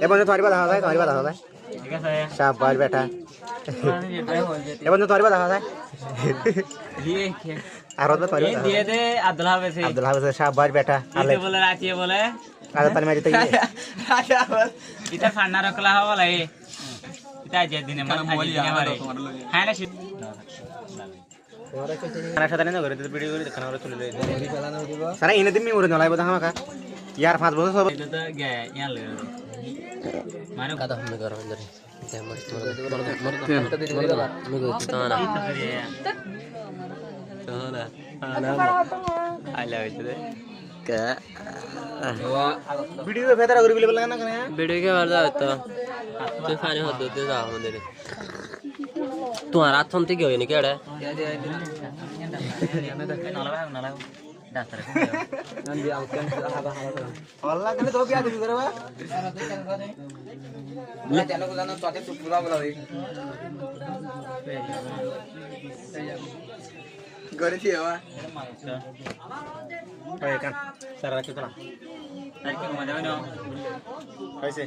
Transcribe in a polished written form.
এবার তোর দেখা যায় ঠিক আছে শাবাশ বেটা এবার তোর দেখা যায় আর দিয়ে দে আব্দুল হাফেজ আব্দুল হাফেজ শাবাশ বেটা আলে বলে রাখিয়ে বলে আরে তার মারিতে এটা ফান্না রাখলা হবে এটা যে দিনে মানে থাকি দিনে মারে হ্যাঁ না খানা সাথে না করে ভিডিও করে খানা করে চলে যাই সারা ইনে দিমি ওরে নলাইব দা আমাকা ইয়ার 5 বছর সব এটা তো গে ইয়ান লই মানে কথা হবে করো ধরে ভিডিও ভেতরা করে বলে না কেন वीडियो के बारे में तो तूफान हो दो दे जाओ मेरे तुम्हारा हाथ थमते क्यों नहीं क्या है নালা ডাক্তার আল্লাহ কেন তো বিয়া দিবি রে ले चलो को जानो तोते तू पूरा बोला भाई गरे थी हवा ওই কান সারা রাখি তো না আর কি মজা হয় না হইছে